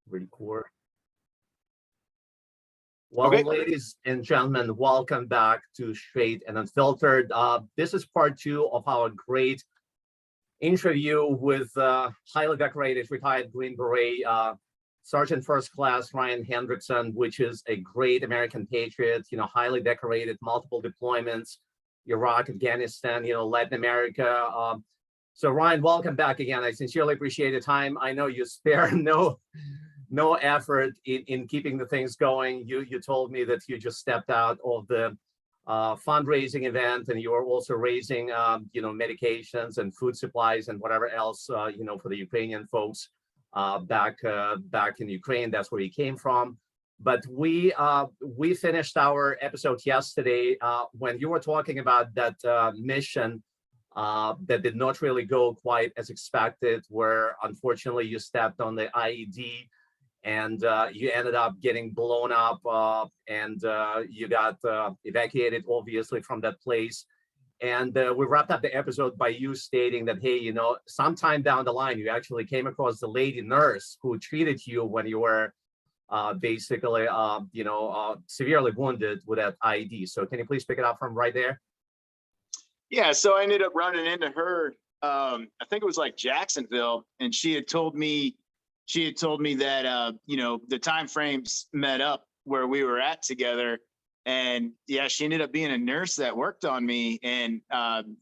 Record. Well, Okay. ladies and gentlemen, welcome back to Straight and Unfiltered. This is part two of our great interview with highly decorated retired Green Beret Sergeant First Class Ryan Hendrickson, which is a great American patriot, highly decorated, multiple deployments, Iraq, Afghanistan, Latin America. So Ryan, welcome back again. I sincerely appreciate the time. I know you spare no effort in keeping the things going. You told me that you just stepped out of the fundraising event, and you are also raising medications and food supplies and whatever else for the Ukrainian folks back in Ukraine. That's where you came from. But we finished our episode yesterday when you were talking about that mission that did not really go quite as expected, where unfortunately you stepped on the IED and you ended up getting blown up and you got evacuated, obviously, from that place. And we wrapped up the episode by you stating that, hey, sometime down the line, you actually came across the lady nurse who treated you when you were basically, severely wounded with that IED. So can you please pick it up from right there? Yeah, so I ended up running into her. I think it was like Jacksonville, and she had told me that the time frames met up where we were at together. And yeah, she ended up being a nurse that worked on me, and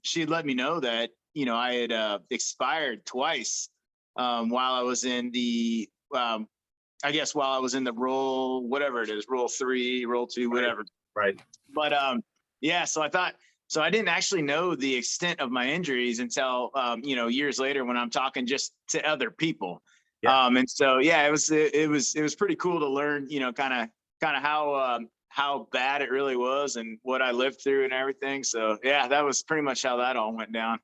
she had let me know that I had expired twice while I was in the while I was in the role, whatever it is, role 3, role 2, whatever. Right. But yeah, so I didn't actually know the extent of my injuries until years later when I'm talking just to other people. Yeah. And so yeah, it was pretty cool to learn, kind of how bad it really was and what I lived through and everything. So yeah, that was pretty much how that all went down.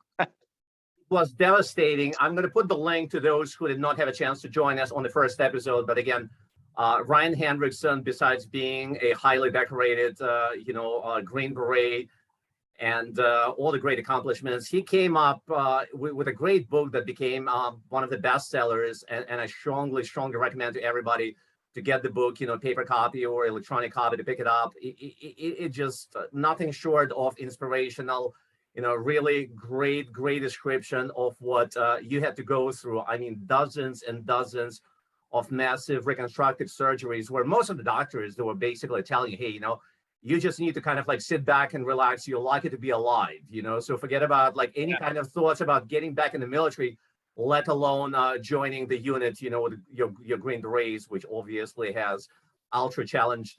Was devastating. I'm going to put the link to those who did not have a chance to join us on the first episode. But again, Ryan Hendrickson, besides being a highly decorated, Green Beret and all the great accomplishments, he came up with a great book that became one of the best sellers. And I strongly recommend to everybody to get the book, paper copy or electronic copy, to pick it up. It just nothing short of inspirational. Really great description of what you had to go through. I mean, dozens and dozens of massive reconstructive surgeries where most of the doctors, they were basically telling you, hey, you just need to kind of like sit back and relax. You're lucky to be alive, so forget about like any kind of thoughts about getting back in the military, let alone joining the unit, with your Green Berets, which obviously has ultra challenges,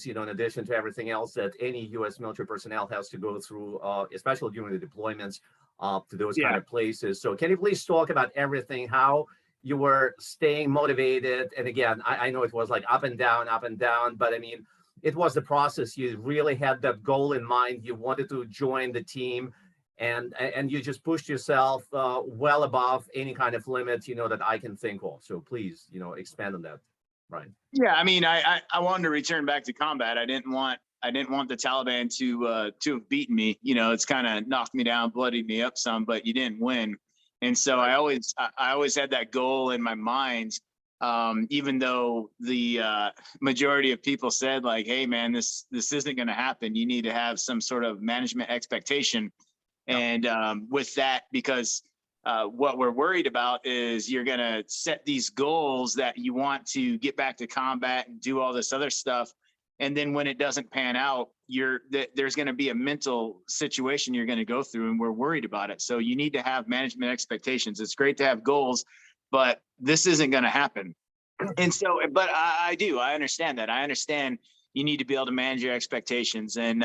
in addition to everything else that any U.S. military personnel has to go through, especially during the deployments to those kind of places. So can you please talk about everything, how you were staying motivated? And again, I know it was like up and down, but I mean, it was the process. You really had that goal in mind. You wanted to join the team, and you just pushed yourself well above any kind of limit, that I can think of. So please, expand on that. Right. Yeah, I mean, I wanted to return back to combat. I didn't want the Taliban to have beaten me. It's kind of knocked me down, bloodied me up some, but you didn't win. And so I always had that goal in my mind, even though the majority of people said like, hey man, this isn't going to happen. You need to have some sort of management expectation. And with that, because what we're worried about is you're going to set these goals that you want to get back to combat and do all this other stuff. And then when it doesn't pan out, there's going to be a mental situation you're going to go through, and we're worried about it. So you need to have management expectations. It's great to have goals, but this isn't going to happen. And so, but I understand that. I understand you need to be able to manage your expectations, and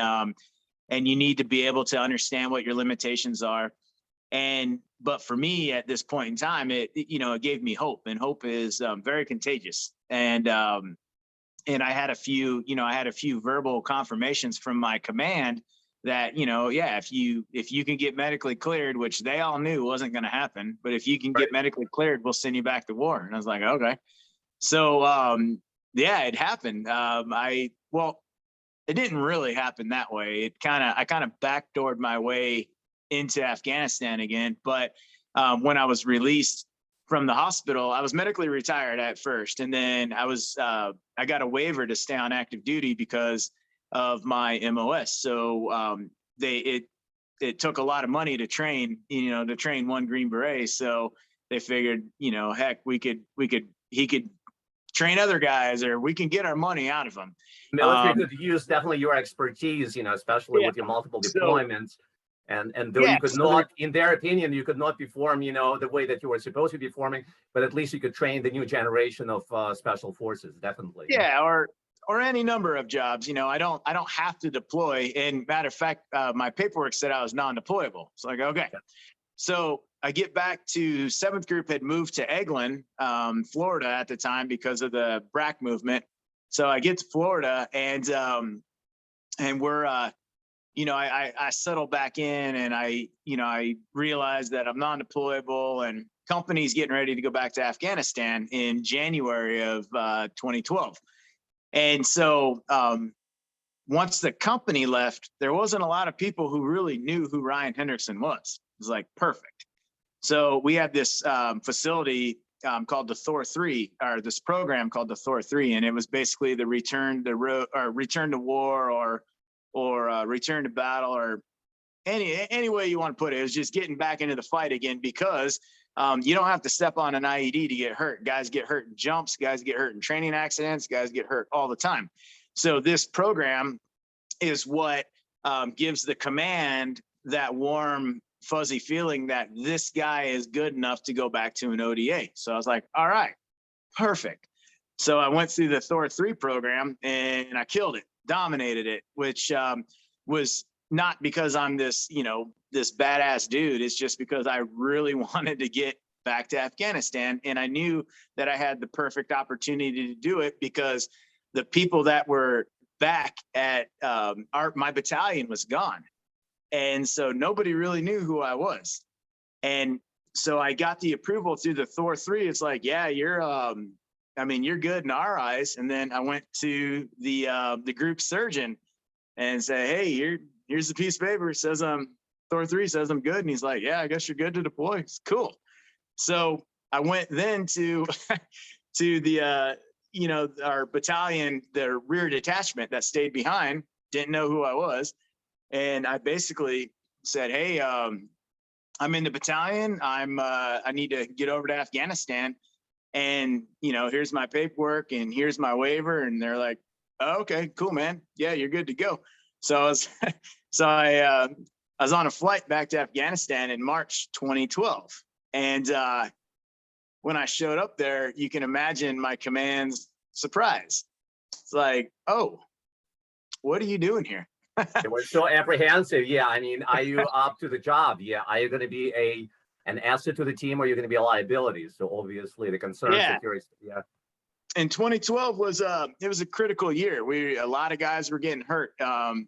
you need to be able to understand what your limitations are. But for me at this point in time, it gave me hope, and hope is very contagious. And I had a few verbal confirmations from my command that, if you can get medically cleared, which they all knew wasn't going to happen, but if you can get medically cleared, we'll send you back to war. And I was like, okay. So, yeah, it happened. It didn't really happen that way. I kind of backdoored my way into Afghanistan again. But when I was released from the hospital. I was medically retired at first, and then I got a waiver to stay on active duty because of my MOS. So it took a lot of money to train, to train one Green Beret. So they figured, heck, he could train other guys, or we can get our money out of him. Military could use definitely your expertise, especially with your multiple deployments. And though you could not, in their opinion, you could not perform, the way that you were supposed to be performing, but at least you could train the new generation of special forces, definitely. Yeah, or any number of jobs. I don't have to deploy. And matter of fact, my paperwork said I was non-deployable. It's like, okay. So I get back to 7th Group, had moved to Eglin, Florida at the time because of the BRAC movement. So I get to Florida, and we're, I settle back in, and I realize that I'm non-deployable, and company's getting ready to go back to Afghanistan in January of 2012. And so once the company left, there wasn't a lot of people who really knew who Ryan Hendrickson was. It was like, perfect. So we had this facility called the Thor 3, or this program called the Thor 3, and it was basically the return to war, or return to battle, or any way you want to put it. It was just getting back into the fight again, because you don't have to step on an IED to get hurt. Guys get hurt in jumps, guys get hurt in training accidents, guys get hurt all the time. So this program is what gives the command that warm, fuzzy feeling that this guy is good enough to go back to an ODA. So I was like, all right, perfect. So I went through the Thor 3 program, and I killed it, dominated it, which was not because I'm this, this badass dude. It's just because I really wanted to get back to Afghanistan. And I knew that I had the perfect opportunity to do it, because the people that were back at my battalion was gone. And so nobody really knew who I was. And so I got the approval through the Thor 3. It's like, yeah, you're good in our eyes. And then I went to the group surgeon and said, hey, here's the piece of paper. It says Thor 3 says I'm good. And he's like, yeah, I guess you're good to deploy. It's cool. So I went then to the our battalion, the rear detachment that stayed behind, didn't know who I was. And I basically said, hey, I'm in the battalion. I need to get over to Afghanistan. And, here's my paperwork and here's my waiver. And they're like, oh, okay, cool, man. Yeah, you're good to go. So I was on a flight back to Afghanistan in March 2012. And when I showed up there, you can imagine my command's surprise. It's like, oh, what are you doing here? They were so apprehensive. Yeah, are you up to the job? Yeah, are you going to be an asset to the team, or are you going to be a liability? So obviously the concerns that you're, And 2012 was it was a critical year. A lot of guys were getting hurt, and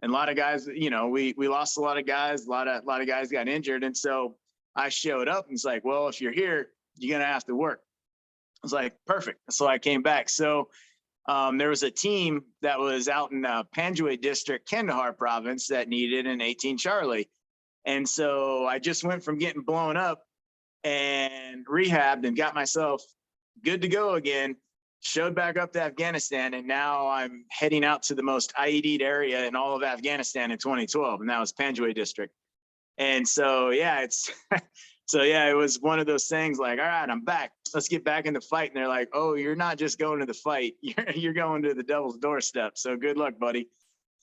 a lot of guys, we lost a lot of guys. A lot of guys got injured, and so I showed up and it's like, well, if you're here, you're gonna have to work. I was like, perfect. So I came back. So there was a team that was out in Panjwai district, Kandahar province, that needed an 18 Charlie. And so I just went from getting blown up and rehabbed and got myself good to go again, showed back up to Afghanistan. And now I'm heading out to the most IED'd area in all of Afghanistan in 2012. And that was Panjwai district. And so, it was one of those things like, all right, I'm back. Let's get back in the fight. And they're like, oh, you're not just going to the fight. You're going to the devil's doorstep. So good luck, buddy.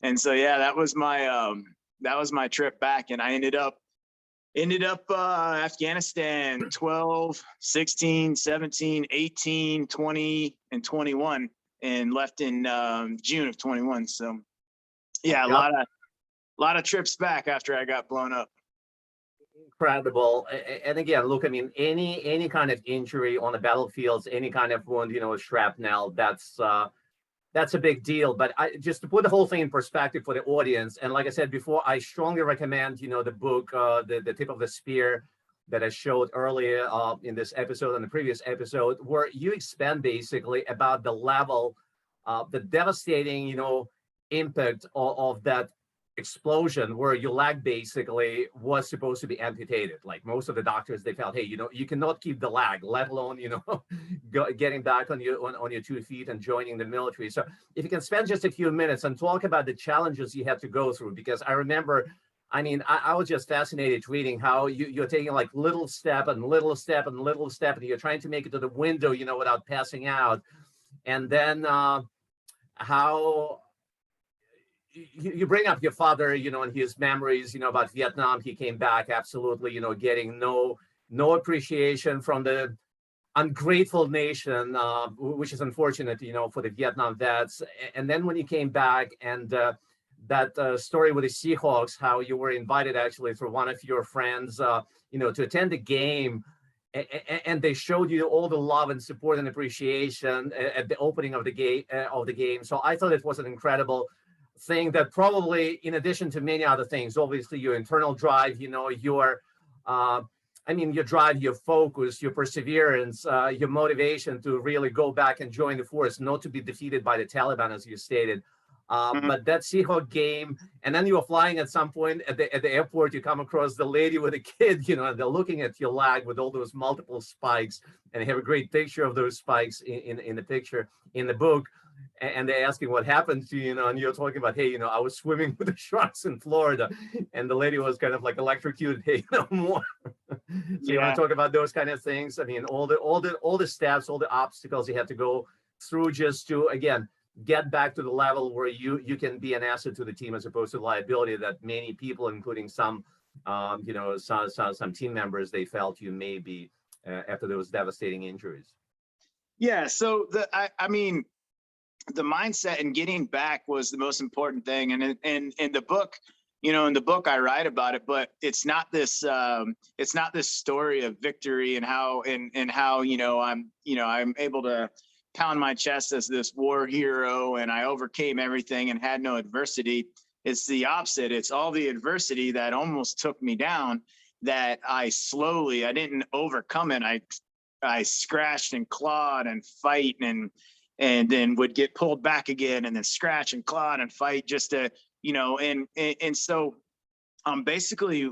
And so, that was my trip back. And I ended up Afghanistan 12, 16, 17, 18, 20, and 21, and left in June of 21. So a lot of trips back after I got blown up. Incredible. And again, look, any kind of injury on the battlefields, any kind of wound, shrapnel, that's a big deal. But just to put the whole thing in perspective for the audience, and like I said before, I strongly recommend, the book, the Tip of the Spear, that I showed earlier in this episode and the previous episode, where you expand basically about the level of the devastating, impact of that explosion where your leg basically was supposed to be amputated. Like most of the doctors, they felt, hey, you cannot keep the leg, let alone, getting back on your 2 feet and joining the military. So if you can spend just a few minutes and talk about the challenges you had to go through, because I remember, I was just fascinated reading how you're taking like little step and little step and little step, and you're trying to make it to the window, without passing out. And then how you bring up your father, and his memories, about Vietnam. He came back absolutely, getting no appreciation from the ungrateful nation, which is unfortunate, for the Vietnam vets. And then when you came back, and that story with the Seahawks, how you were invited actually through one of your friends, to attend the game. And they showed you all the love and support and appreciation at the opening of the game. So I thought it was an incredible thing that probably, in addition to many other things, obviously your internal drive, your your drive, your focus, your perseverance, your motivation to really go back and join the force, not to be defeated by the Taliban, as you stated. But that Seahawk game, and then you were flying at some point at the airport, you come across the lady with a kid, and they're looking at your leg with all those multiple spikes, and they have a great picture of those spikes in the picture in the book. And they're asking what happened to you, and you're talking about, hey, I was swimming with the sharks in Florida, and the lady was kind of like electrocuted. Hey, no more. So you want to talk about those kind of things? All the steps, all the obstacles you had to go through just to, again, get back to the level where you can be an asset to the team as opposed to liability that many people, including some team members, they felt you may be after those devastating injuries. Yeah. So the mindset and getting back was the most important thing. And in the book, I write about it, but it's not this story of victory and how I'm able to pound my chest as this war hero and I overcame everything and had no adversity. It's the opposite. It's all the adversity that almost took me down that I didn't overcome it. I scratched and clawed and fight and then would get pulled back again and then scratch and claw and fight just to, and so basically,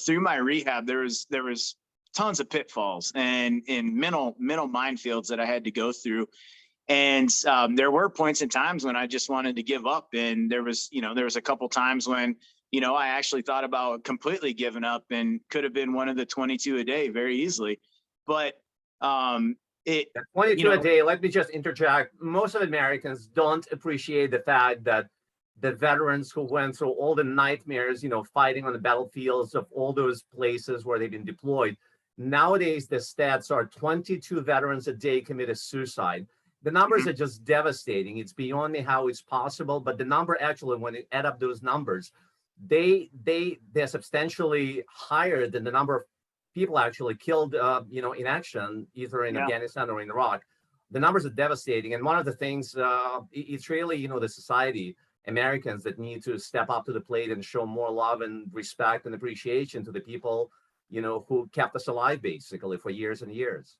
through my rehab, there was tons of pitfalls and mental minefields that I had to go through. And there were points and times when I just wanted to give up. And there was a couple times when, I actually thought about completely giving up and could have been one of the 22 a day very easily. But 22 a day, let me just interject. Most of Americans don't appreciate the fact that the veterans who went through all the nightmares, fighting on the battlefields of all those places where they've been deployed. Nowadays, the stats are 22 veterans a day committed suicide. The numbers are just devastating. It's beyond me how it's possible, but the number actually, when you add up those numbers, they're substantially higher than the number of people actually killed, in action, either in Afghanistan or in Iraq. The numbers are devastating. And one of the things, it's really, the society, Americans, that need to step up to the plate and show more love and respect and appreciation to the people, who kept us alive basically for years and years.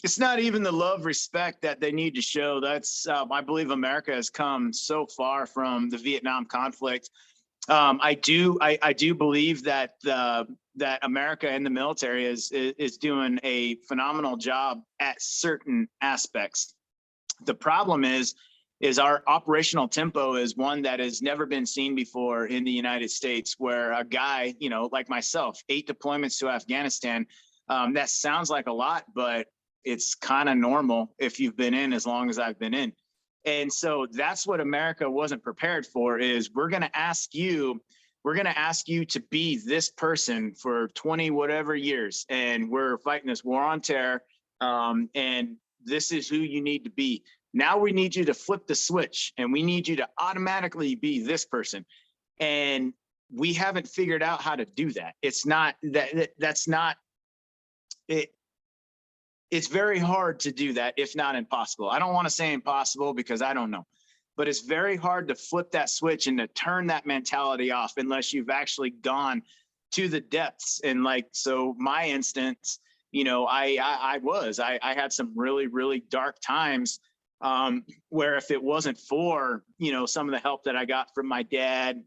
It's not even the love, respect that they need to show. That's, I believe America has come so far from the Vietnam conflict. I do believe that that America and the military is doing a phenomenal job at certain aspects. The problem is our operational tempo is one that has never been seen before in the United States, where a guy, like myself, 8 deployments to Afghanistan, that sounds like a lot, but it's kind of normal if you've been in as long as I've been in. And so that's what America wasn't prepared for, is we're going to ask you to be this person for 20 whatever years. And we're fighting this war on terror. And this is who you need to be. Now we need you to flip the switch and we need you to automatically be this person. And we haven't figured out how to do that. It's not that's not it. It's very hard to do that, if not impossible. I don't want to say impossible because I don't know, but it's very hard to flip that switch and to turn that mentality off unless you've actually gone to the depths. And so my instance, I had some really, really dark times where if it wasn't for, some of the help that I got from my dad,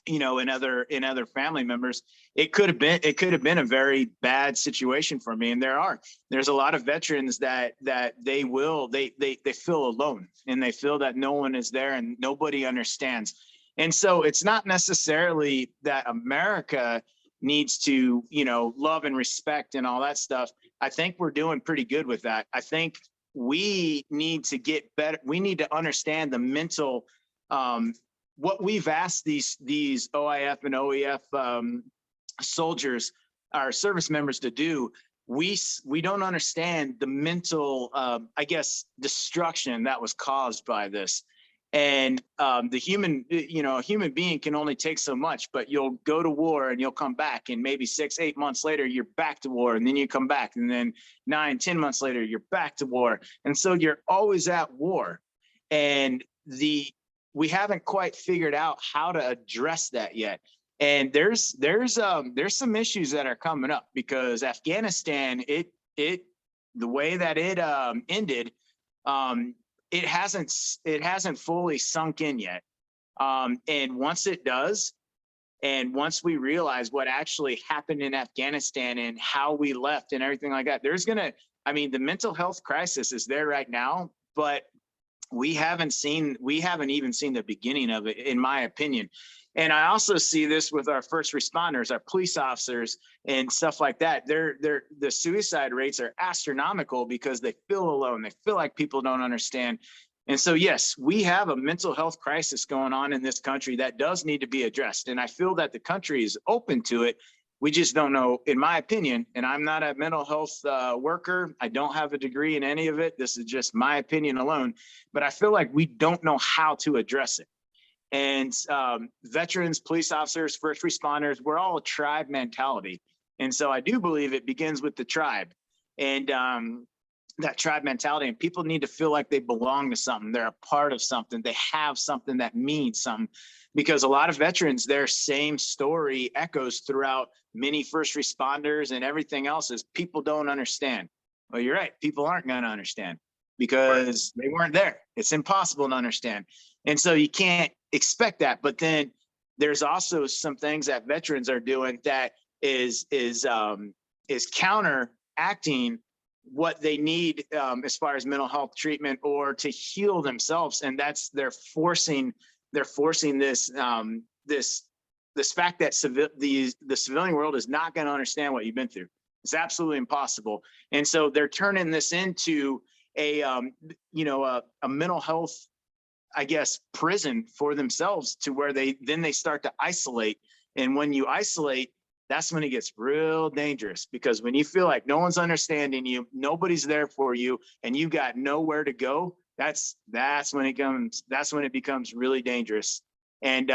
and other family members, it could have been a very bad situation for me. And there's a lot of veterans that they feel alone, and they feel that no one is there and nobody understands. And so it's not necessarily that America needs to, love and respect and all that stuff. I think we're doing pretty good with that. I think we need to get better. We need to understand the mental, what we've asked these OIF and OEF soldiers, our service members, to do. We don't understand the mental, destruction that was caused by this. And a human being can only take so much, but you'll go to war and you'll come back, and maybe 6-8 months later, you're back to war, and then you come back, and then 9-10 months later, you're back to war. And so you're always at war. And we haven't quite figured out how to address that yet. And there's some issues that are coming up, because Afghanistan, the way that it ended, it hasn't fully sunk in yet. And once it does, and once we realize what actually happened in Afghanistan and how we left and everything like that, the mental health crisis is there right now, but we haven't even seen the beginning of it, in my opinion. And I also see this with our first responders, our police officers and stuff like that. The suicide rates are astronomical because they feel alone. They feel like people don't understand. And so, yes, we have a mental health crisis going on in this country that does need to be addressed. And I feel that the country is open to it. We just don't know, in my opinion, and I'm not a mental health worker. I don't have a degree in any of it. This is just my opinion alone. But I feel like we don't know how to address it. And veterans, police officers, first responders, we're all a tribe mentality. And so I do believe it begins with the tribe, and that tribe mentality. And people need to feel like they belong to something. They're a part of something. They have something that means something. Because a lot of veterans, their same story echoes throughout many first responders and everything else, is people don't understand. Well, you're right. People aren't going to understand because they weren't there. It's impossible to understand. And so you can't expect that. But then there's also some things that veterans are doing that is counteracting what they need as far as mental health treatment or to heal themselves. And that's they're forcing this this fact that the civilian world is not going to understand what you've been through. It's absolutely impossible. And so they're turning this into a mental health, I guess, prison for themselves, to where they start to isolate. And when you isolate, that's when it gets real dangerous, because when you feel like no one's understanding you, nobody's there for you, and you got nowhere to go, that's when it becomes really dangerous. And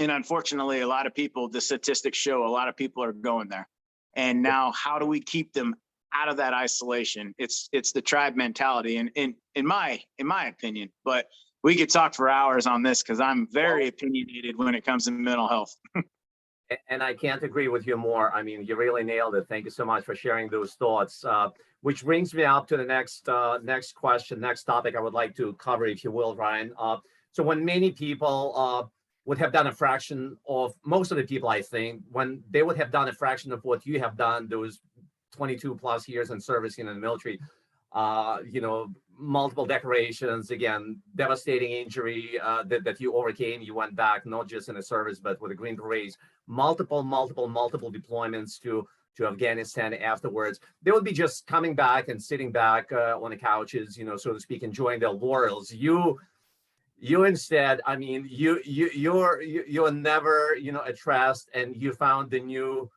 unfortunately, a lot of people, the statistics show a lot of people are going there. And now, how do we keep them out of that isolation? It's the tribe mentality, and in my opinion. But we could talk for hours on this, because I'm very opinionated when it comes to mental health. And I can't agree with you more. I mean, you really nailed it. Thank you so much for sharing those thoughts. Which brings me up to the next question, next topic I would like to cover, if you will, Ryan. So when many people would have done a fraction of, most of the people, I think, when they would have done a fraction of what you have done, those 22 plus years in service in the military, multiple decorations, again, devastating injury that you overcame. You went back, not just in the service, but with the Green Berets, multiple deployments to Afghanistan afterwards. They would be just coming back and sitting back on the couches, so to speak, enjoying their laurels. You instead, I mean, you're never, addressed, and you found the new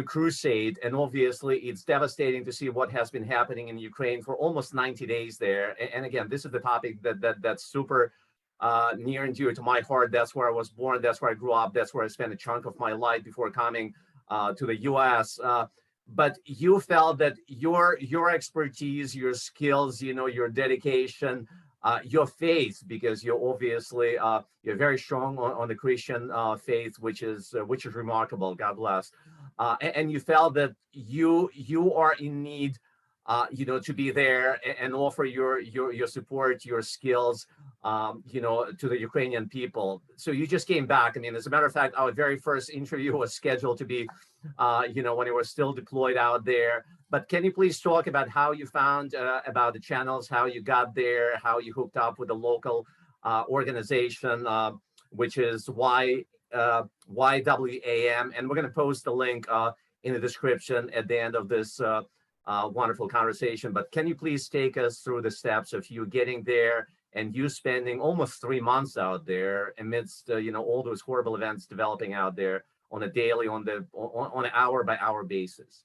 crusade. And obviously it's devastating to see what has been happening in Ukraine for almost 90 days there. And again, this is the topic that's super near and dear to my heart. That's where I was born. That's where I grew up. That's where I spent a chunk of my life before coming to the US. But you felt that your expertise, your skills, your dedication, your faith, because you're obviously you're very strong on the Christian faith, which is remarkable. God bless. And you felt that you are in need to be there and offer your support, your skills, to the Ukrainian people. So you just came back. I mean, as a matter of fact, our very first interview was scheduled to be, when you were still deployed out there. But can you please talk about how you found about the channels, how you got there, how you hooked up with the local organization, which is YWAM, and we're going to post the link in the description at the end of this wonderful conversation. But can you please take us through the steps of you getting there and you spending almost 3 months out there amidst all those horrible events developing out there on a daily, on an hour by hour basis?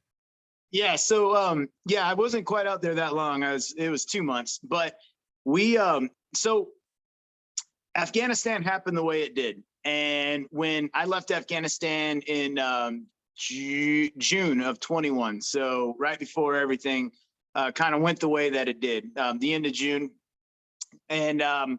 Yeah. So I wasn't quite out there that long. It was 2 months, but so Afghanistan happened the way it did. And when I left Afghanistan in June of 21, so right before everything kind of went the way that it did, the end of June, and I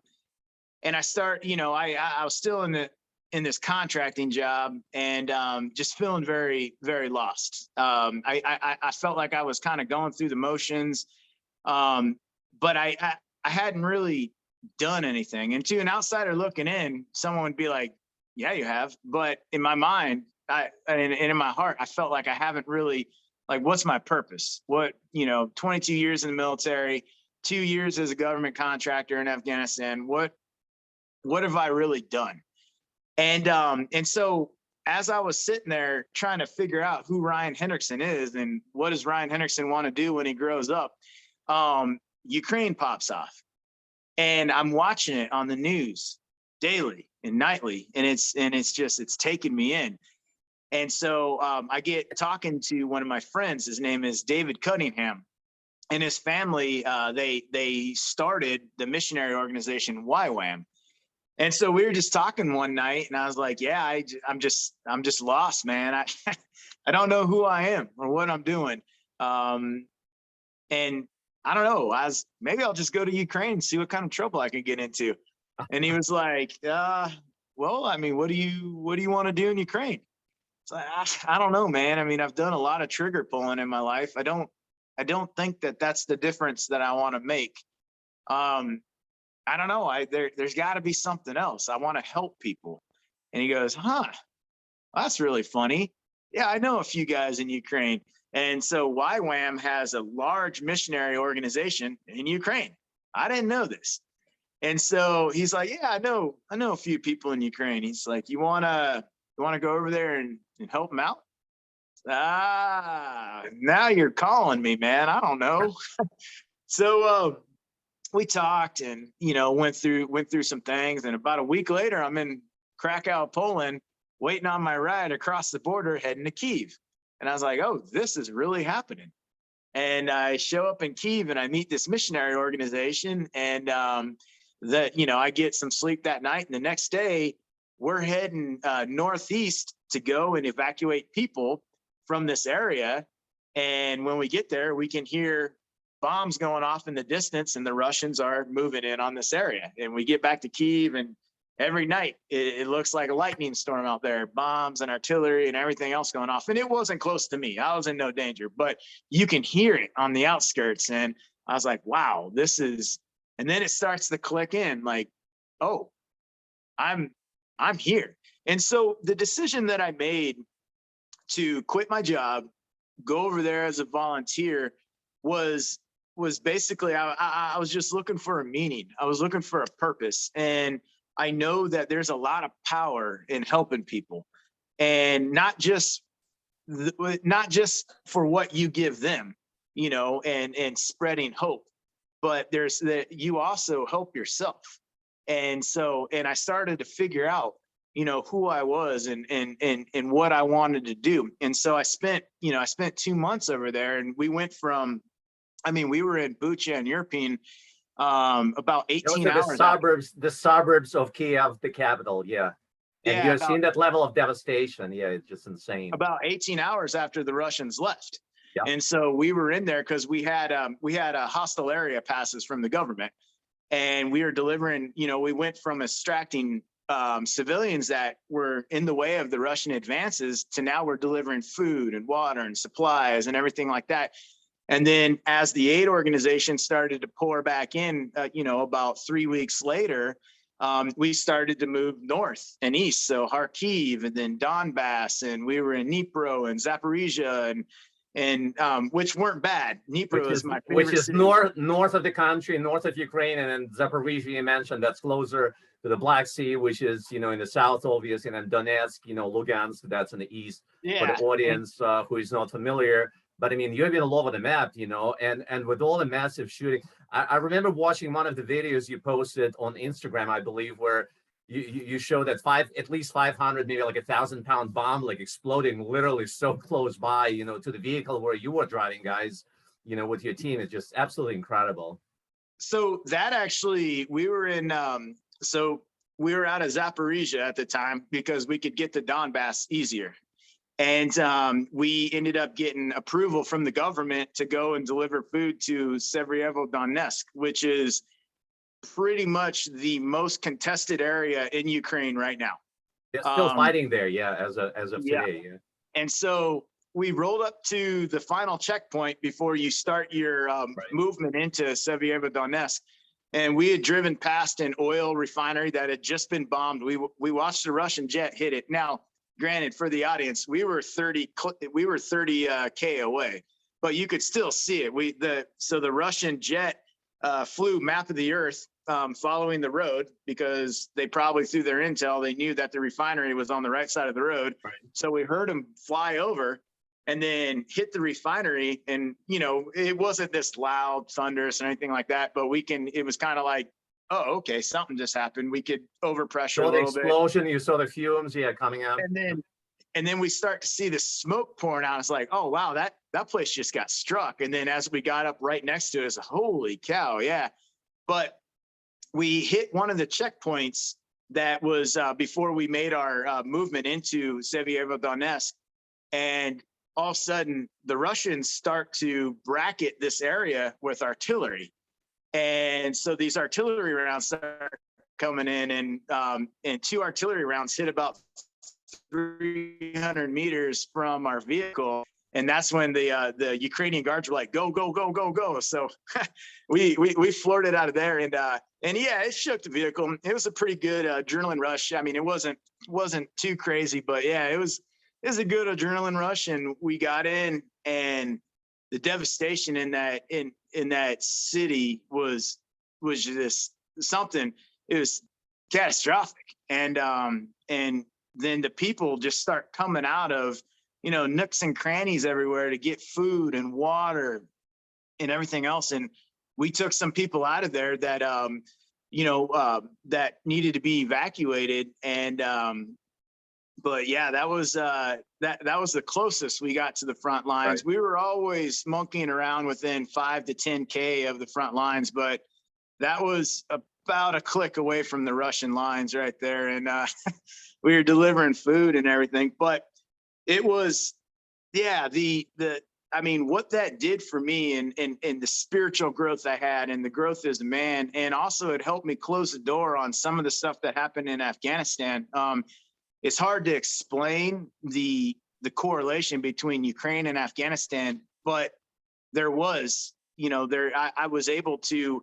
was still in this contracting job, and just feeling very, very lost. I felt like I was kind of going through the motions, but I hadn't really done anything. And to an outsider looking in, someone would be like, yeah, you have. But in my mind, and in my heart, I felt like I haven't really, like, what's my purpose? 22 years in the military, 2 years as a government contractor in Afghanistan. What have I really done? And so as I was sitting there trying to figure out who Ryan Hendrickson is and what does Ryan Hendrickson want to do when he grows up, Ukraine pops off. And I'm watching it on the news daily and nightly, and it's taking me in. And so I get talking to one of my friends. His name is David Cunningham, and his family, they started the missionary organization YWAM. And so we were just talking one night, and I was like, yeah, I'm just lost, man. I don't know who I am or what I'm doing. And I don't know. Maybe I'll just go to Ukraine and see what kind of trouble I can get into. And he was like, well, I mean, what do you want to do in Ukraine? It's like, I don't know, man. I mean, I've done a lot of trigger pulling in my life. I don't think that that's the difference that I want to make. I don't know. There's got to be something else. I want to help people. And he goes, that's really funny. Yeah, I know a few guys in Ukraine. And so YWAM has a large missionary organization in Ukraine. I didn't know this. And so he's like, yeah, I know a few people in Ukraine. He's like, you wanna go over there and help them out? Now you're calling me, man. I don't know. So we talked and went through some things. And about a week later, I'm in Krakow, Poland, waiting on my ride across the border, heading to Kyiv. And I was like, oh, this is really happening. And I show up in Kyiv and I meet this missionary organization, and I get some sleep that night. And the next day we're heading northeast to go and evacuate people from this area. And when we get there, we can hear bombs going off in the distance, and the Russians are moving in on this area. And we get back to Kyiv, and every night it looks like a lightning storm out there, bombs and artillery and everything else going off. And it wasn't close to me. I was in no danger, but you can hear it on the outskirts. And I was like, wow, this is, and then it starts to click in like, oh, I'm here. And so the decision that I made to quit my job, go over there as a volunteer was basically, I was just looking for a meaning. I was looking for a purpose. And I know that there's a lot of power in helping people, and not just for what you give them, and spreading hope, but there's that you also help yourself. And so, and I started to figure out, who I was and what I wanted to do. And so I spent 2 months over there, and we went from, we were in Bucha and European, about 18 hours. The suburbs of Kiev, the capital. Yeah. And you've seen that level of devastation. Yeah, it's just insane. About 18 hours after the Russians left. Yeah. And so we were in there because we had hostile area passes from the government, and we were delivering, we went from extracting civilians that were in the way of the Russian advances to now we're delivering food and water and supplies and everything like that. And then as the aid organization started to pour back in, about 3 weeks later, we started to move north and east. So Kharkiv and then Donbass, and we were in Dnipro and Zaporizhia and which weren't bad. Dnipro is my favorite which is city. north of the country, north of Ukraine, and then Zaporizhia you mentioned, that's closer to the Black Sea, which is in the south, obviously, and then Donetsk, Lugansk, that's in the east. For the audience who is not familiar. But I mean, you've been all over the map, and with all the massive shooting. I remember watching one of the videos you posted on Instagram, I believe, where you show that at least 500, maybe like 1,000-pound bomb, like exploding literally so close by, to the vehicle where you were driving, guys, with your team. It's just absolutely incredible. So that actually, we were out of Zaporizhia at the time because we could get to Donbass easier. And we ended up getting approval from the government to go and deliver food to Severodonetsk, which is pretty much the most contested area in Ukraine right now. They're still fighting there, as of today. Yeah. And so we rolled up to the final checkpoint before you start your movement into Severodonetsk. And we had driven past an oil refinery that had just been bombed. We watched the Russian jet hit it. Now, granted, for the audience, we were 30K away, but you could still see it. So the Russian jet flew map of the earth following the road because they probably through their intel, they knew that the refinery was on the right side of the road. Right. So we heard them fly over and then hit the refinery. And, it wasn't this loud, thunderous or anything like that, but it was kind of like, oh, okay, something just happened. We could overpressure a little bit. Explosion, you saw the fumes, coming out. And then we start to see the smoke pouring out. It's like, oh, wow, that place just got struck. And then as we got up right next to it, it's holy cow, yeah. But we hit one of the checkpoints that was before we made our movement into Severodonetsk. And all of a sudden, the Russians start to bracket this area with artillery. And so these artillery rounds start coming in, and 2 artillery rounds hit about 300 meters from our vehicle. And that's when the Ukrainian guards were like, go, go, go, go, go. So we floored it out of there. And yeah, it shook the vehicle. It was a pretty good adrenaline rush. I mean, it wasn't too crazy, but yeah, it was a good adrenaline rush. And we got in, and the devastation in that city was just something. It was catastrophic. And then the people just start coming out of, nooks and crannies everywhere to get food and water and everything else. And we took some people out of there that, that needed to be evacuated. And, but yeah, that was the closest we got to the front lines. Right. We were always monkeying around within 5 to 10K of the front lines, but that was about a click away from the Russian lines right there. And we were delivering food and everything, but it was, yeah, what that did for me and the spiritual growth I had and the growth as a man, and also it helped me close the door on some of the stuff that happened in Afghanistan. It's hard to explain the correlation between Ukraine and Afghanistan, but there was, I was able to,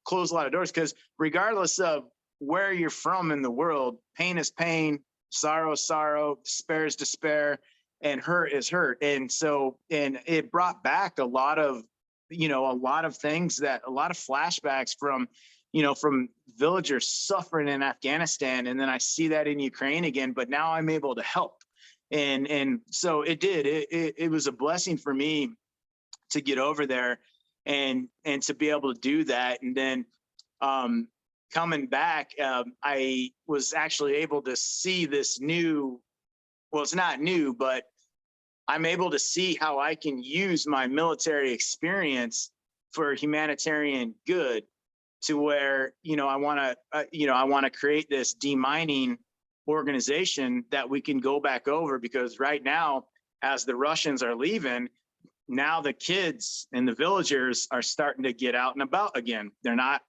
close a lot of doors, because regardless of where you're from in the world, pain is pain, sorrow is sorrow, despair is despair, and hurt is hurt. And so, and it brought back a lot of things, that a lot of flashbacks from villagers suffering in Afghanistan. And then I see that in Ukraine again, but now I'm able to help. And so it was a blessing for me to get over there and to be able to do that. And then coming back, I was actually able to see this new, well, it's not new, but I'm able to see how I can use my military experience for humanitarian good, to where, I want to create this demining organization that we can go back over, because right now, as the Russians are leaving, now the kids and the villagers are starting to get out and about again. They're not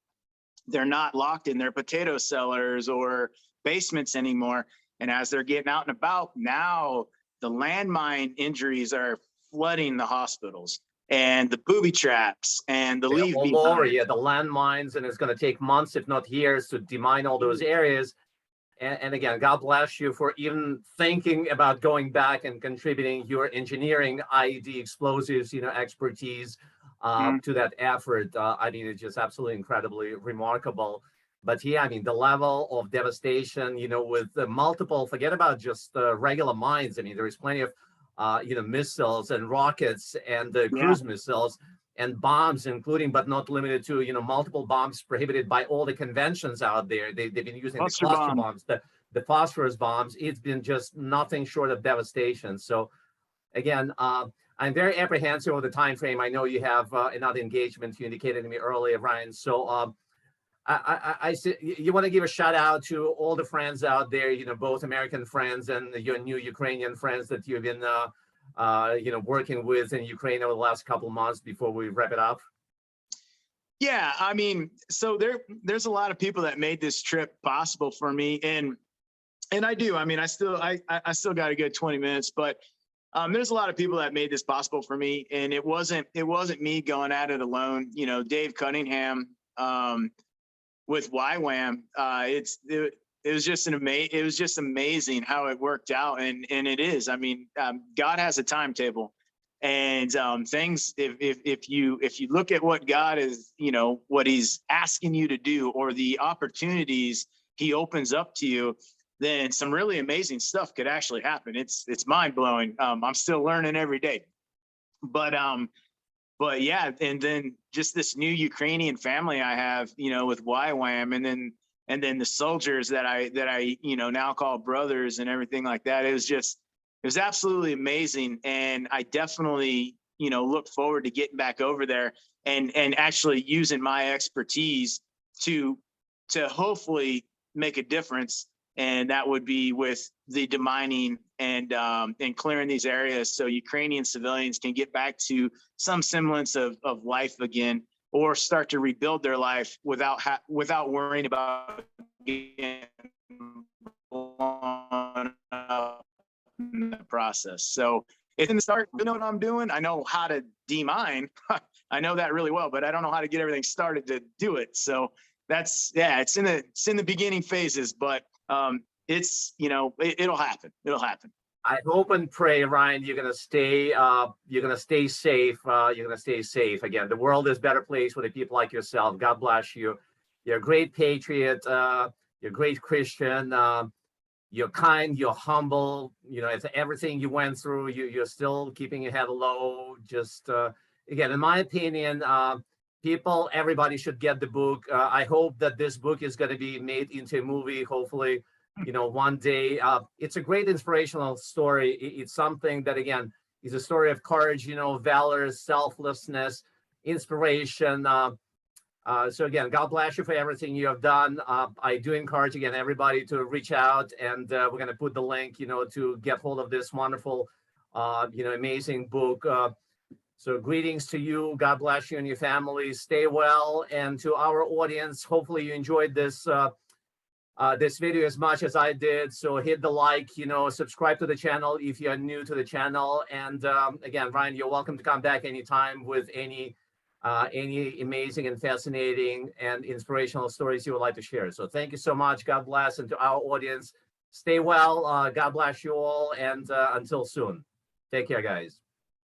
locked in their potato cellars or basements anymore. And as they're getting out and about, now the landmine injuries are flooding the hospitals. and the booby traps and the leave all over, behind. yeah, the landmines, and it's going to take months, if not years, to demine all those areas. And again, God bless you for even thinking about going back and contributing your engineering, IED, explosives, expertise to that effort. I mean, it's just absolutely incredibly remarkable. But yeah, I mean, the level of devastation, with the multiple, forget about just regular mines. I mean, there is plenty of, missiles and rockets and cruise missiles and bombs, including but not limited to, multiple bombs prohibited by all the conventions out there. They've been using Cluster the cluster bomb. bombs, the phosphorus bombs. It's been just nothing short of devastation. So again, I'm very apprehensive of the time frame. I know you have another engagement you indicated to me earlier, Ryan. So I you want to give a shout out to all the friends out there, both American friends and your new Ukrainian friends that you've been working with in Ukraine over the last couple of months before we wrap it up? Yeah, I mean, so there's a lot of people that made this trip possible for me, and I do. I mean, I still got a good 20 minutes, but there's a lot of people that made this possible for me, and it wasn't me going at it alone. Dave Cunningham with YWAM, it was just amazing how it worked out, and it is. I mean, God has a timetable, and things. If you look at what God is, what He's asking you to do, or the opportunities He opens up to you, then some really amazing stuff could actually happen. It's mind blowing. I'm still learning every day, but yeah, and then just this new Ukrainian family I have, with YWAM, and then the soldiers that I now call brothers and everything like that. It was absolutely amazing, and I definitely look forward to getting back over there and actually using my expertise to hopefully make a difference. And that would be with the demining and clearing these areas so Ukrainian civilians can get back to some semblance of life again, or start to rebuild their life without worrying about getting blown up in the process. So it's in the start. You know what I'm doing? I know how to demine. I know that really well, but I don't know how to get everything started to do it. So it's in the beginning phases, but it'll happen. It'll happen. I hope and pray, Ryan, you're gonna stay safe. You're gonna stay safe. Again, the world is a better place with people like yourself. God bless you. You're a great patriot. You're a great Christian. You're kind. You're humble. It's everything you went through. You're still keeping your head low. Just again, in my opinion, everybody should get the book. I hope that this book is going to be made into a movie. Hopefully, one day. It's a great inspirational story. It's something that, again, is a story of courage, valor, selflessness, inspiration. So again, God bless you for everything you have done. I do encourage, again, everybody to reach out, and we're going to put the link, to get hold of this wonderful, amazing book. So greetings to you. God bless you and your family. Stay well. And to our audience, hopefully you enjoyed this this video as much as I did. So hit the like, subscribe to the channel if you're new to the channel. And again, Ryan, you're welcome to come back anytime with any amazing and fascinating and inspirational stories you would like to share. So thank you so much. God bless. And to our audience, stay well. God bless you all. And until soon, take care, guys.